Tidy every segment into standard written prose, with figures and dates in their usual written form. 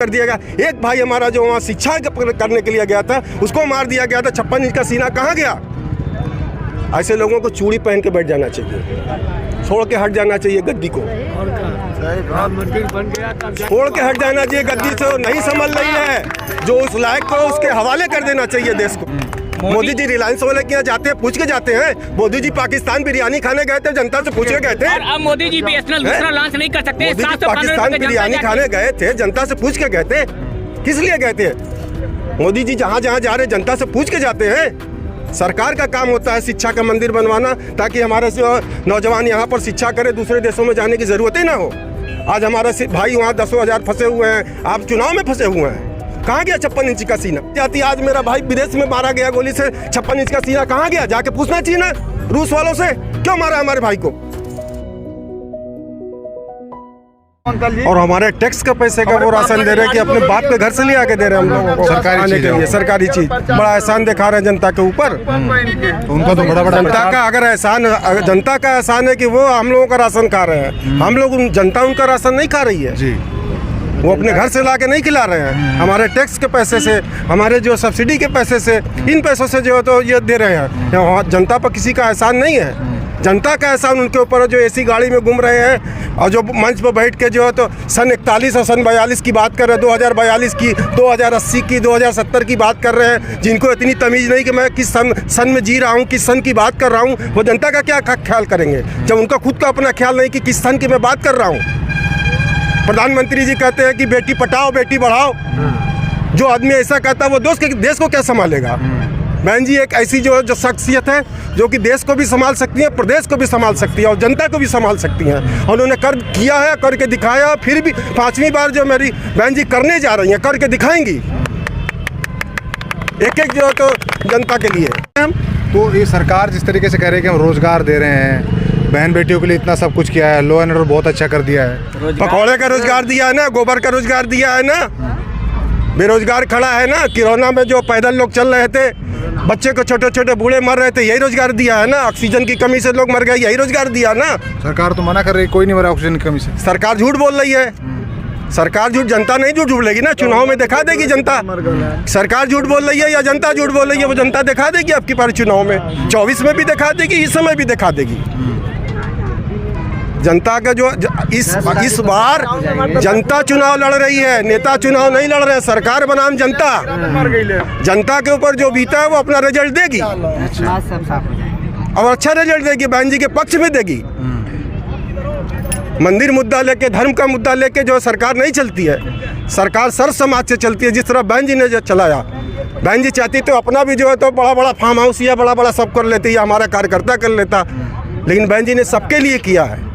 कर दिया गया। एक भाई हमारा जो वहाँ शिक्षा करने के लिए गया था उसको मार दिया गया था। 56 इंच का सीना कहाँ गया? ऐसे लोगों को चूड़ी पहन के बैठ जाना चाहिए, छोड़ के हट जाना चाहिए गद्दी को, छोड़ के हट जाना चाहिए गद्दी से। नहीं संभल रही है जो उस लायक को उसके हवाले कर देना चाहिए देश को। मोदी जी रिलायंस वाले के यहाँ जाते हैं, पूछ के जाते हैं। मोदी जी पाकिस्तान बिरयानी खाने गए थे, जनता से पूछ के गए थे। अब मोदी जी BSNL दूसरा लॉन्च नहीं कर सकते। मोदी जी पाकिस्तान बिरयानी खाने गए थे, जनता से पूछ के गए थे। किस लिए गए थे? मोदी जी जहाँ जहाँ जा रहे जनता से पूछ के जाते हैं। सरकार का काम होता है शिक्षा का मंदिर बनवाना, ताकि हमारे नौजवान यहाँ पर शिक्षा करें, दूसरे देशों में जाने की जरूरत ही ना हो। आज हमारे भाई वहाँ 10,000 फंसे हुए हैं, आप चुनाव में फंसे हुए हैं। कहाँ गया 56 इंच का सीना? जाती आज मेरा भाई विदेश में मारा गया गोली से, 56 इंच का सीना कहाँ गया? जाके पूछना चाहिए ना रूस वालों से, क्यों मारा हमारे भाई को? और हमारे टैक्स का पैसे का वो राशन दे रहे हैं कि अपने बाप के घर से ले आके दे रहे हैं हम लोगों को खाने के लिए, सरकारी चीज। बड़ा एहसान दिखा रहे हैं जनता के ऊपर। उनका तो बड़ा जनता का अगर एहसान, जनता का एहसान है कि वो हम लोगों का राशन खा रहे हैं, हम लोग जनता उनका राशन नहीं खा रही है जी। वो अपने घर से ला के नहीं खिला रहे हैं, हमारे टैक्स के पैसे से, हमारे जो सब्सिडी के पैसे से, इन पैसों से जो है तो ये दे रहे हैं। जनता पर किसी का एहसान नहीं है। जनता का एहसान उनके ऊपर जो एसी गाड़ी में घूम रहे हैं और जो मंच पर बैठ के जो है तो सन 41 और सन 42 की बात कर रहे हैं, 2042 की, 2080 की, 2070 की बात कर रहे हैं। जिनको इतनी तमीज़ नहीं कि मैं किस सन में जी रहा हूँ, किस सन की बात कर रहा हूँ, वो जनता का क्या ख्याल करेंगे जब उनका खुद का अपना ख्याल नहीं कि किस सन की मैं बात कर रहा हूँ। प्रधानमंत्री जी कहते हैं कि बेटी पढ़ाओ बेटी बढ़ाओ। जो आदमी ऐसा कहता है वो देश को क्या संभालेगा? बहन जी एक ऐसी जो शख्सियत है जो कि देश को भी संभाल सकती है, प्रदेश को भी संभाल सकती है और जनता को भी संभाल सकती हैं। उन्होंने किया है, करके दिखाया। फिर भी 5वीं बार जो मेरी बहन जी करने जा रही हैं, करके दिखाएंगी एक जो तो जनता के लिए। तो ये सरकार जिस तरीके से कह रही है कि हम रोजगार दे रहे हैं, बहन बेटियों के लिए इतना सब कुछ किया है, लॉ एंड ऑर्डर बहुत अच्छा कर दिया है, पकौड़े का रोजगार दिया है ना, गोबर का रोजगार दिया है ना, बेरोजगार खड़ा है ना, कोरोना में जो पैदल लोग चल रहे थे, बच्चे को छोटे छोटे बूढ़े मर रहे थे, यही रोजगार दिया है ना। ऑक्सीजन की कमी से लोग मर गए, यही रोजगार दिया ना। सरकार तो मना कर रही है, कोई नहीं मरा ऑक्सीजन की कमी से। सरकार झूठ बोल रही है। सरकार झूठ, जनता नहीं झूठ बोलेगी ना, चुनाव में दिखा देगी जनता। सरकार झूठ बोल रही है या जनता झूठ बोल रही है, वो जनता दिखा देगी आपकी बार चुनाव में। 24 में भी दिखा देगी, इस समय भी दिखा देगी। जनता का जो इस बार जनता चुनाव लड़ रही है, नेता चुनाव नहीं लड़ रहे हैं। सरकार बनाम जनता, जनता के ऊपर जो बीता है वो अपना रिजल्ट देगी और अच्छा रिजल्ट देगी, बहन जी के पक्ष में देगी। मंदिर मुद्दा लेके, धर्म का मुद्दा लेके जो सरकार नहीं चलती है। सरकार सर्व समाज से चलती है, जिस तरह बहन जी ने जो चलाया। बहन जी चाहती तो अपना भी जो है तो बड़ा बड़ा फार्म हाउस या बड़ा बड़ा सब कर लेती, या हमारा कार्यकर्ता कर लेता, लेकिन बहन जी ने सबके लिए किया है।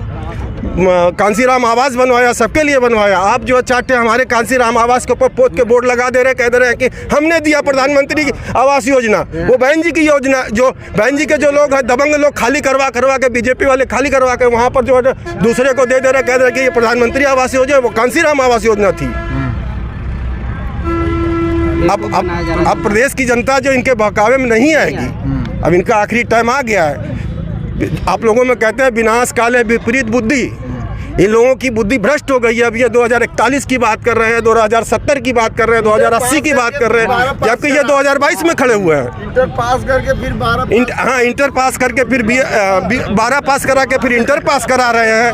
कांसीराम आवास बनवाया, सबके लिए बनवाया। आप जो चाहते हैं हमारे कांसीराम आवास के ऊपर पोत के बोर्ड लगा दे रहे, कह दे रहे हैं कि हमने दिया प्रधानमंत्री आवास योजना। वो बहन जी की योजना, जो बहन जी के जो लोग हैं दबंग लोग खाली करवा के, बीजेपी वाले खाली करवा के वहाँ पर जो है दूसरे को दे दे रहे, कह दे रहे कि ये प्रधानमंत्री आवास योजना, वो कांसीराम आवास योजना थी। अब प्रदेश की जनता जो इनके बहकावे में नहीं आएगी, अब इनका आखिरी टाइम आ गया है। आप लोगों में कहते हैं विनाश काले विपरीत बुद्धि, इन लोगों की बुद्धि भ्रष्ट हो गई है। अब ये 2041 की बात कर रहे हैं, 2070 की बात कर रहे हैं, 2080 की बात कर रहे हैं, जबकि ये 2022 में खड़े हुए हैं। इंटर पास करके फिर 12 इंटर पास करके फिर 12 पास करा के फिर इंटर पास करा रहे हैं।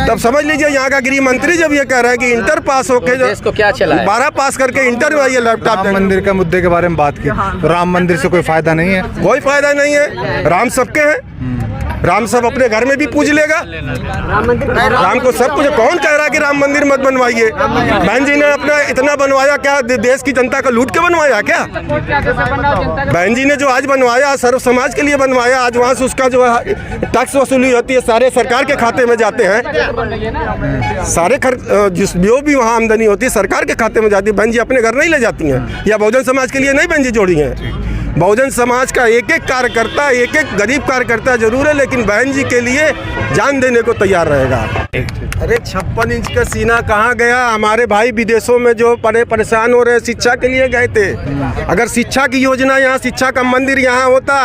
तब समझ लीजिए यहाँ का गृह मंत्री जब ये कह रहे हैं कि इंटर पास होके जो क्या चला 12 पास करके इंटर में ये लैपटॉप। राम मंदिर का मुद्दे के बारे में बात की, तो राम मंदिर से कोई फायदा नहीं है? कोई फायदा नहीं है। राम सबके हैं, राम सब अपने घर में भी पूज लेगा। राम को सब कुछ, कौन कह रहा है कि राम मंदिर मत बनवाइए? बहन जी ने अपना इतना बनवाया क्या? देश की जनता का लूट के बनवाया क्या? बहन जी ने जो आज बनवाया सर्व समाज के लिए बनवाया। आज वहाँ से उसका जो है टैक्स वसूली होती है, सारे सरकार के खाते में जाते हैं। सारे जो भी वहाँ आमदनी होती है सरकार के खाते में जाती है। बहन जी अपने घर नहीं ले जाती हैं, या बहुजन समाज के लिए नहीं बहन जी जोड़ी हैं। बहुजन समाज का एक एक कार्यकर्ता, एक एक गरीब कार्यकर्ता जरूर है, लेकिन बहन जी के लिए जान देने को तैयार रहेगा। अरे 56 इंच का सीना कहाँ गया? हमारे भाई विदेशों में जो परेशान हो रहे शिक्षा के लिए गए थे। अगर शिक्षा की योजना यहाँ, शिक्षा का मंदिर यहाँ होता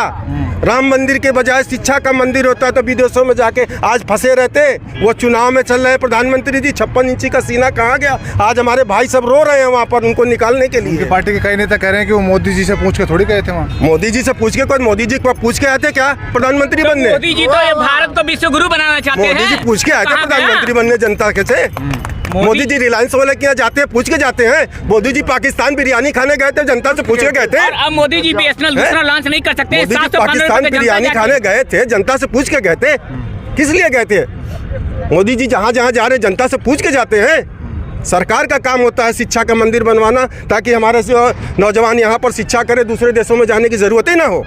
राम मंदिर के बजाय शिक्षा का मंदिर होता तो विदेशों में जाके आज फंसे रहते। वो चुनाव में चल रहे हैं प्रधानमंत्री जी, 56 इंची का सीना कहाँ गया? आज हमारे भाई सब रो रहे हैं वहाँ पर उनको निकालने के लिए। पार्टी के कई नेता कह रहे हैं कि वो मोदी जी से पूछ के थोड़ी गए थे वहाँ। मोदी जी से पूछ के कोई, मोदी जी को पूछ के आए थे क्या प्रधानमंत्री बनने? मोदी जी तो ये भारत को विश्व गुरु बनाना चाहते हैं। मोदी जी पूछ के आए थे कहाँ प्रधानमंत्री बनने जनता के से? मोदी जी रिलायंस वाले के यहाँ जाते हैं, पूछ के जाते हैं। मोदी जी पाकिस्तान बिरयानी खाने गए थे, जनता से पूछ के गए थे। और अब मोदी जी BSNL दूसरा लॉन्च नहीं कर सकते। मोदी जी पाकिस्तान बिरयानी खाने गए थे, जनता से पूछ के गए थे। किस लिए गए थे? मोदी जी जहाँ जहाँ जा रहे हैं जनता से पूछ के जाते हैं। सरकार का काम होता है शिक्षा का मंदिर बनवाना, ताकि हमारे नौजवान यहाँ पर शिक्षा करे, दूसरे देशों में जाने की ज़रूरत ही ना हो।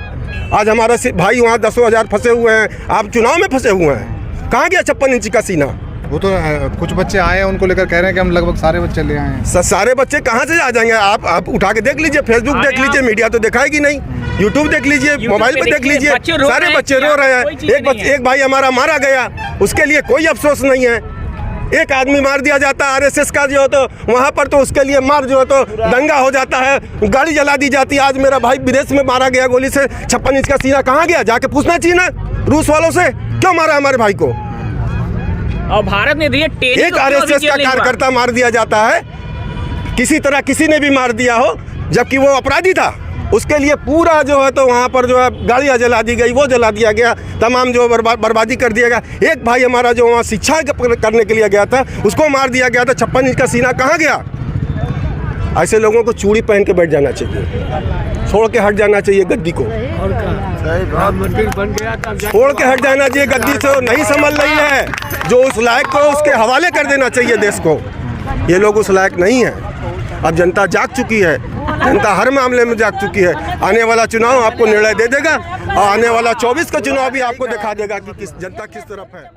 आज हमारा भाई वहाँ 10,000 फंसे हुए हैं, आप चुनाव में फंसे हुए हैं। कहाँ गया 56 इंची का सीना? वो तो कुछ बच्चे आए हैं, उनको लेकर कह रहे हैं कि हम लगभग सारे बच्चे ले आए हैं। सारे बच्चे कहाँ से आ जाएंगे? आप उठा के देख लीजिए, फेसबुक देख लीजिए, मीडिया तो दिखाएगी नहीं। यूट्यूब देख लीजिए, मोबाइल पे देख लीजिए, सारे बच्चे रो रहे हैं। एक भाई हमारा मारा गया, उसके लिए कोई अफसोस नहीं है। एक आदमी मार दिया जाता है RSS का जो तो वहाँ पर, तो उसके लिए मार जो तो दंगा हो जाता है, गाड़ी जला दी जाती है। आज मेरा भाई विदेश में मारा गया गोली से, 56 इंच का सीना कहाँ गया? जाके पूछना चाहिए ना रूस वालों से, क्यों मारा हमारे भाई को? और भारत ने दिए एक RSS का कार्यकर्ता मार दिया जाता है, किसी तरह किसी ने भी मार दिया हो, जबकि वो अपराधी था। उसके लिए पूरा जो है तो वहाँ पर जो है गाड़ियाँ जला दी गई, वो जला दिया गया, तमाम जो बर्बादी कर दिया गया। एक भाई हमारा जो वहाँ शिक्षा करने के लिए गया था, उसको मार दिया गया था। 56 इंच का सीना कहाँ गया? ऐसे लोगों को चूड़ी पहन के बैठ जाना चाहिए, छोड़ के हट जाना चाहिए गद्दी को। छोड़ के हट जाना चाहिए गद्दी से, नहीं संभल रही है। जो उस लायक को उसके हवाले कर देना चाहिए देश को। ये लोग उस लायक नहीं है। अब जनता जाग चुकी है, जनता हर मामले में जाग चुकी है। आने वाला चुनाव आपको निर्णय दे देगा, और आने वाला 24 का चुनाव भी आपको दिखा देगा कि जनता किस तरफ है।